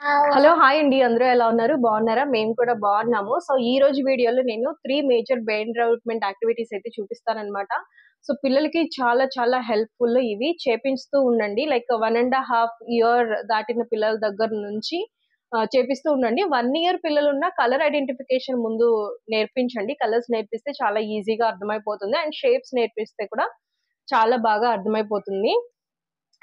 Hello hi అండి, అందరూ ఎలా ఉన్నారు? బాగున్నారా? మేము కూడా బాగున్నాము. సో ఈ రోజు వీడియోలో నేను 3 మేజర్ బ్రెయిన్ డెవలప్మెంట్ యాక్టివిటీస్ అయితే చూపిస్తానన్నమాట. సో పిల్లలకి చాలా చాలా హెల్ప్ఫుల్ ఇవి చేపిస్తూ ఉండండి. లైక్ 1.5 ఇయర్ దాటిన పిల్లల దగ్గర నుంచి చేపిస్తూ ఉండండి. 1 ఇయర్ పిల్లలున్న కలర్ ఐడెంటిఫికేషన్ ముందు నేర్పించండి. కలర్స్ నేర్పిస్తే చాలా ఈజీగా అర్థమైపోతుంది అండ్ షేప్స్ నేర్పిస్తే కూడా చాలా బాగా అర్థమైపోతుంది.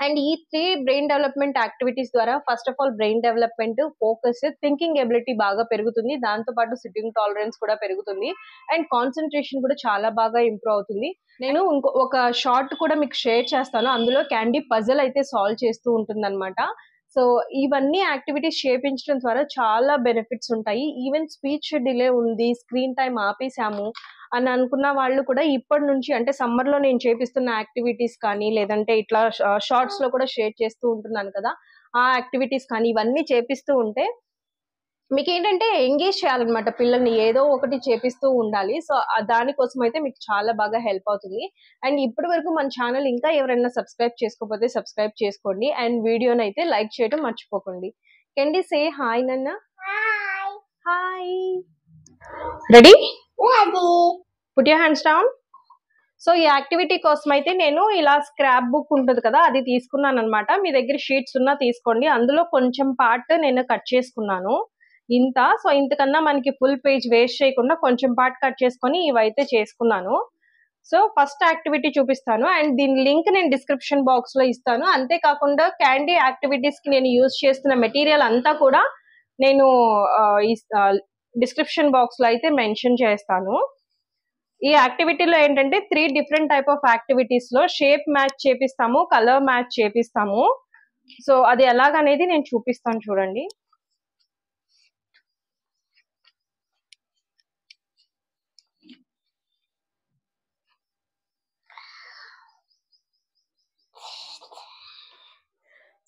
అండ్ ఈ 3 బ్రెయిన్ డెవలప్మెంట్ యాక్టివిటీస్ ద్వారా first of all brain development, focus, thinking ability బాగా పెరుగుతుంది. దాంతో పాటు సిట్టింగ్ టాలరెన్స్ కూడా పెరుగుతుంది అండ్ కాన్సన్ట్రేషన్ కూడా చాలా బాగా ఇంప్రూవ్ అవుతుంది. నేను ఒక షార్ట్ కూడా మీకు షేర్ చేస్తాను. అందులో క్యాండీ పజిల్ అయితే సాల్వ్ చేస్తూ ఉంటుందన్నమాట. సో ఇవన్నీ యాక్టివిటీస్ చేపించడం ద్వారా చాలా బెనిఫిట్స్ ఉంటాయి. ఈవెన్ స్పీచ్ డిలే ఉంది, స్క్రీన్ టైం ఆపేసాము అని అనుకున్న వాళ్ళు కూడా ఇప్పటి నుంచి, అంటే సమ్మర్ లో నేను చేపిస్తున్న యాక్టివిటీస్ కానీ లేదంటే ఇట్లా షార్ట్స్ లో కూడా షేర్ చేస్తూ ఉంటున్నాను కదా, ఆ యాక్టివిటీస్ కానీ ఇవన్నీ చేపిస్తూ ఉంటే మీకు ఏంటంటే ఎంగేజ్ చేయాలన్నమాట. పిల్లల్ని ఏదో ఒకటి చేపిస్తూ ఉండాలి. సో దానికోసం అయితే మీకు చాలా బాగా హెల్ప్ అవుతుంది. అండ్ ఇప్పటి వరకు మన ఛానల్ ఇంకా ఎవరైనా సబ్స్క్రైబ్ చేసుకోకపోతే సబ్స్క్రైబ్ చేసుకోండి అండ్ వీడియోని అయితే లైక్ చేయడం మర్చిపోకండి. కెండి సే హాయ్ నన్న. Hi. Ready? Put your hands down. So ఈ యాక్టివిటీ కోసం అయితే నేను ఇలా స్క్రాప్ బుక్ ఉంటుంది కదా, అది తీసుకున్నాను అనమాట. మీ దగ్గర షీట్స్ ఉన్నా తీసుకోండి. అందులో కొంచెం పార్ట్ నేను కట్ చేసుకున్నాను, ఇంత. సో ఇంతకన్నా మనకి ఫుల్ పేజ్ వేస్ట్ చేయకుండా కొంచెం పార్ట్ కట్ చేసుకొని ఇవైతే చేసుకున్నాను. సో ఫస్ట్ యాక్టివిటీ చూపిస్తాను అండ్ దీని లింక్ నేను డిస్క్రిప్షన్ బాక్స్ లో ఇస్తాను. అంతేకాకుండా క్యాండీ యాక్టివిటీస్ కి నేను యూజ్ చేస్తున్న మెటీరియల్ అంతా కూడా నేను డిస్క్రిప్షన్ బాక్స్ లో అయితే మెన్షన్ చేస్తాను. ఈ యాక్టివిటీలో ఏంటంటే 3 డిఫరెంట్ టైప్ ఆఫ్ యాక్టివిటీస్ లో షేప్ మ్యాచ్ చేపిస్తాము, కలర్ మ్యాచ్ చేపిస్తాము. సో అది ఎలాగనేది నేను చూపిస్తాను, చూడండి.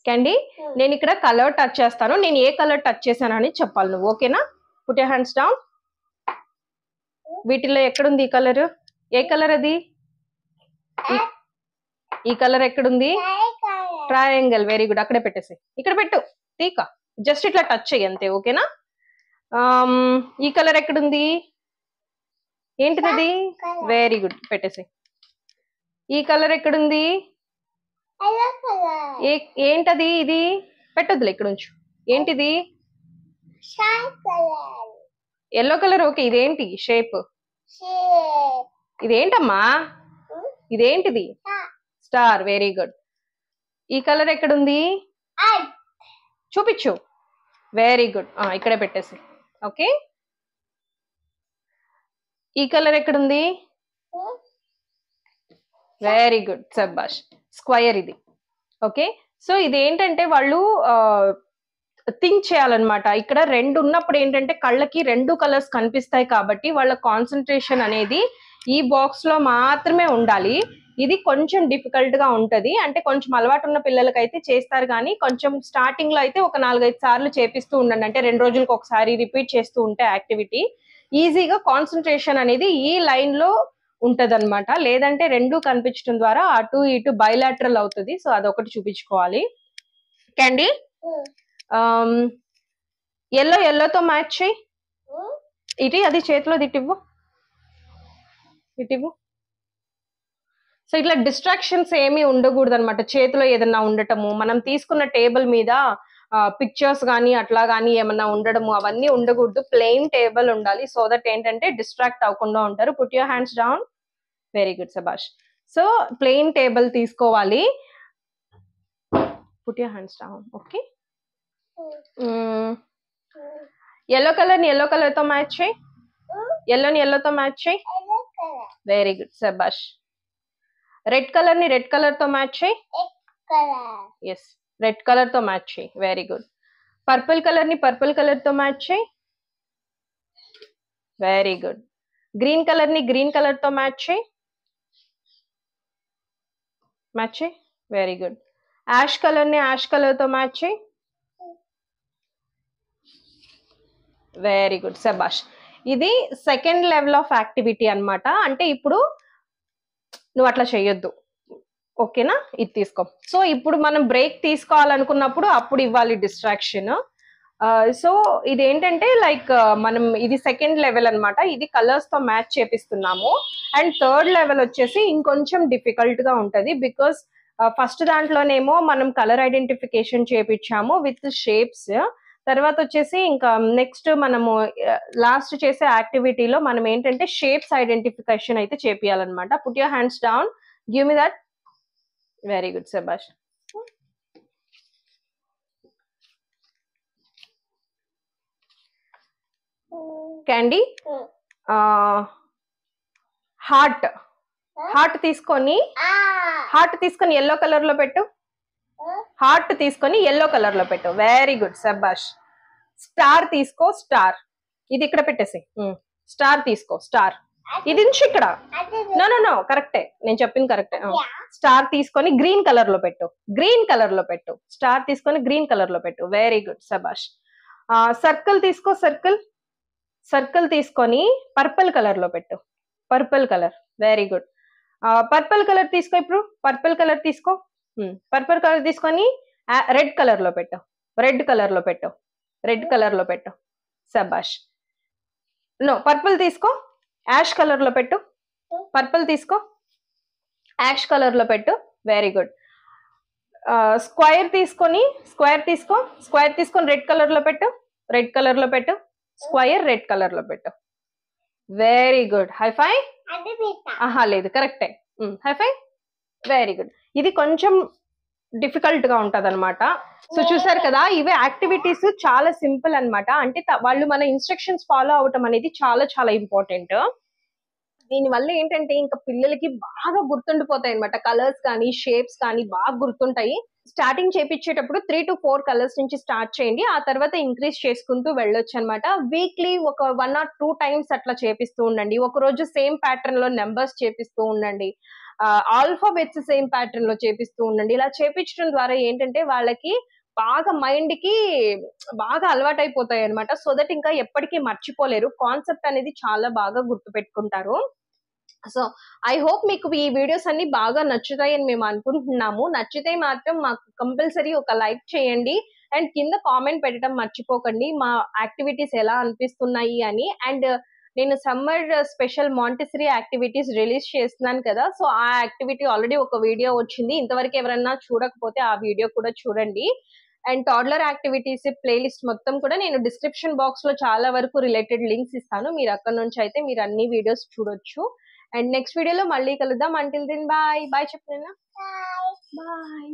క్యాండీ, నేను ఇక్కడ కలర్ టచ్ చేస్తాను. నేను ఏ కలర్ టచ్ చేశానని చెప్పాలి నువ్వు, ఓకేనా? Put your hands down. వీటిలో ఎక్కడుంది ఈ కలర్? ఏ కలర్ అది? ఈ కలర్ ఎక్కడుంది? ట్రయాంగిల్. Very good. అక్కడే పెట్టేసి, ఇక్కడ పెట్టు. తీక జస్ట్ ఇట్లా టచ్ చెయ్యి అంతే, ఓకేనా? ఈ కలర్ ఎక్కడుంది? ఏంటిది? వెరీ గుడ్, పెట్టేసి. ఈ కలర్ ఎక్కడుంది? ఏంటది? ఇది పెట్టొద్దులే, ఇక్కడ ఉంచు. ఏంటిది? Yellow colour. ఓకే, ఇదేంటి షేప్? ఇదేంటమ్మా? ఇదేంటిది? స్టార్. Very good. ఈ కలర్ ఎక్కడుంది? చూపించు. వెరీ గుడ్, ఇక్కడే పెట్టేసి. ఓకే, ఈ కలర్ ఎక్కడుంది? వెరీ గుడ్, సబ్బాష్. స్క్వయర్ ఇది. ఓకే, సో ఇదేంటంటే వాళ్ళు థింక్ చేయాలన్నమాట. ఇక్కడ 2 ఉన్నప్పుడు ఏంటంటే కళ్ళకి 2 కలర్స్ కనిపిస్తాయి కాబట్టి వాళ్ళ కాన్సన్ట్రేషన్ అనేది ఈ బాక్స్ లో మాత్రమే ఉండాలి. ఇది కొంచెం డిఫికల్ట్ గా ఉంటది. అంటే కొంచెం అలవాటు ఉన్న పిల్లలకైతే చేస్తారు, కానీ కొంచెం స్టార్టింగ్ లో అయితే ఒక 4-5 సార్లు చేపిస్తూ ఉండండి. అంటే 2 రోజులకు ఒకసారి రిపీట్ చేస్తూ ఉంటే యాక్టివిటీ ఈజీగా కాన్సన్ట్రేషన్ అనేది ఈ లైన్ లో ఉంటదన్నమాట. లేదంటే 2 కనిపించడం ద్వారా అటు ఇటు బైలాటరల్ అవుతుంది. సో అదొకటి చూపించుకోవాలి. క్యాండీ, ఎల్లోతో మ్యాచ్ చేయి. ఇటు అది చేతిలో ఇటివ్వు. సో ఇట్లా డిస్ట్రాక్షన్స్ ఏమీ ఉండకూడదు అనమాట. చేతిలో ఏదన్నా ఉండటము, మనం తీసుకున్న టేబుల్ మీద పిక్చర్స్ కానీ అట్లా కానీ ఏమన్నా ఉండడము, అవన్నీ ఉండకూడదు. ప్లెయిన్ టేబుల్ ఉండాలి. సో దట్ ఏంటంటే డిస్ట్రాక్ట్ అవ్వకుండా ఉంటారు. Put your hands down. Very good, సబాష్. సో ప్లెయిన్ టేబుల్ తీసుకోవాలి. Put your hands down. Okay, yellow colour ని ఎల్లో కలర్ తో మ్యాచ్ చేయి. ఎల్లోని ఎల్లోతో మ్యాచ్ చేయి. వెరీ గుడ్, సబాష్. రెడ్ కలర్ ని రెడ్ కలర్ తో మ్యాచ్ చేయి. ఎస్, రెడ్ కలర్ తో మ్యాచ్ చేయి. Very good. పర్పుల్ కలర్ ని పర్పుల్ కలర్ తో మ్యాచ్ చేయి. Very good. గ్రీన్ కలర్ ని గ్రీన్ కలర్ తో మ్యాచ్ చేయి. మ్యాచ్ చేయి. Very good. యాష్ కలర్ ని యాష్ కలర్ తో మ్యాచ్ చేయి. వెరీ గుడ్, సబాష్. ఇది సెకండ్ లెవెల్ ఆఫ్ యాక్టివిటీ అన్నమాట. అంటే ఇప్పుడు నువ్వు అట్లా చేయొద్దు, ఓకేనా? ఇది తీసుకో. సో ఇప్పుడు మనం బ్రేక్ తీసుకోవాలనుకున్నప్పుడు అప్పుడు ఇవ్వాలి డిస్ట్రాక్షన్. సో ఇదేంటంటే లైక్ మనం ఇది సెకండ్ లెవెల్ అన్నమాట. ఇది కలర్స్ తో మ్యాచ్ చేపిస్తున్నాము. అండ్ థర్డ్ లెవెల్ వచ్చేసి ఇంకొంచెం డిఫికల్ట్ గా ఉంటది. బికాస్ ఫస్ట్ దాంట్లోనేమో మనం కలర్ ఐడెంటిఫికేషన్ చేపించాము విత్ షేప్స్. తర్వాత వచ్చేసి ఇంకా నెక్స్ట్ మనము లాస్ట్ చేసే యాక్టివిటీలో మనం ఏంటంటే షేప్స్ ఐడెంటిఫికేషన్ అయితే చేపియాలన్నమాట. Put your hands down, give me that. Very good శభాష్. క్యాండీ, హార్ట్ హార్ట్ తీసుకొని ఎల్లో కలర్ లో పెట్టు. హార్ట్ తీసుకొని ఎల్లో కలర్ లో పెట్టు. వెరీ గుడ్ శభాష్. స్టార్ తీసుకో, స్టార్ ఇది ఇక్కడ పెట్టేసి. స్టార్ తీసుకో, స్టార్ ఇది నుంచి ఇక్కడ. నో నో నో కరెక్టే, నేను చెప్పింది కరెక్టే. స్టార్ తీసుకొని గ్రీన్ కలర్ లో పెట్టు. గ్రీన్ కలర్ లో పెట్టు. స్టార్ తీసుకొని గ్రీన్ కలర్ లో పెట్టు. వెరీ గుడ్ శభాష్. సర్కిల్ తీసుకో, సర్కిల్ సర్కిల్ తీసుకొని పర్పుల్ కలర్ లో పెట్టు. Purple colour. Very good. Purple colour తీసుకో. ఇప్పుడు పర్పుల్ కలర్ తీసుకో. పర్పుల్ కలర్ తీసుకొని రెడ్ కలర్ లో పెట్టు. రెడ్ కలర్ లో పెట్టు. రెడ్ కలర్ లో పెట్టు. శభాష్. నో, పర్పుల్ తీసుకో, యాష్ కలర్ లో పెట్టు. పర్పుల్ తీసుకో, యాష్ కలర్ లో పెట్టు. Very good. స్క్వేర్ తీసుకొని స్క్వేర్ తీసుకొని రెడ్ కలర్ లో పెట్టు. రెడ్ కలర్ లో పెట్టు. స్క్వేర్ రెడ్ కలర్ లో పెట్టు. Very good. High five. ఆహా లేదు, కరెక్టే. High five. Very good. ఇది కొంచెం డిఫికల్ట్ గా ఉంటది అనమాట. సో చూసారు కదా, ఇవే యాక్టివిటీస్ చాలా సింపుల్ అన్నమాట. అంటే వాళ్ళు మన ఇన్స్ట్రక్షన్స్ ఫాలో అవటం అనేది చాలా చాలా ఇంపార్టెంట్. దీని వల్ల ఏంటంటే ఇంకా పిల్లలకి బాగా గుర్తుండిపోతాయి అనమాట. కలర్స్ కానీ షేప్స్ కానీ బాగా గుర్తుంటాయి. స్టార్టింగ్ చేపించేటప్పుడు 3 to 4 కలర్స్ నుంచి స్టార్ట్ చేయండి. ఆ తర్వాత ఇంక్రీజ్ చేసుకుంటూ వెళ్ళొచ్చు అనమాట. వీక్లీ ఒక 1 or 2 టైమ్స్ అట్లా చేపిస్తూ ఉండండి. ఒక రోజు సేమ్ ప్యాటర్న్ లో నెంబర్స్ చేపిస్తూ ఉండండి. ఆల్ఫాబెట్స్ సేమ్ ప్యాటర్న్ లో చేపిస్తూ ఉండండి. ఇలా చేపించడం ద్వారా ఏంటంటే వాళ్ళకి బాగా మైండ్ కి బాగా అలవాటు అయిపోతాయి అనమాట. సో దట్ ఇంకా ఎప్పటికీ మర్చిపోలేరు. కాన్సెప్ట్ అనేది చాలా బాగా గుర్తు పెట్టుకుంటారు. సో ఐ హోప్ మీకు ఈ వీడియోస్ అన్ని బాగా నచ్చుతాయని మేము అనుకుంటున్నాము. నచ్చితే మాత్రం మాకు కంపల్సరీ ఒక లైక్ చేయండి. అండ్ కింద కామెంట్ పెట్టడం మర్చిపోకండి మా యాక్టివిటీస్ ఎలా అనిపిస్తున్నాయి అని. అండ్ నేను summer special Montessori activities release చేస్తున్నాను కదా. సో ఆ యాక్టివిటీ ఆల్రెడీ ఒక వీడియో వచ్చింది. ఇంతవరకు ఎవరన్నా చూడకపోతే ఆ వీడియో కూడా చూడండి. అండ్ టాడ్లర్ యాక్టివిటీస్ ప్లేలిస్ట్ మొత్తం కూడా నేను డిస్క్రిప్షన్ బాక్స్ లో చాలా వరకు రిలేటెడ్ లింక్స్ ఇస్తాను. మీరు అక్కడ నుంచి అయితే మీరు అన్ని వీడియోస్ చూడొచ్చు. అండ్ నెక్స్ట్ వీడియోలో మళ్ళీ కలుద్దాం. Until then bye. బాయ్ చెప్పినా. బాయ్.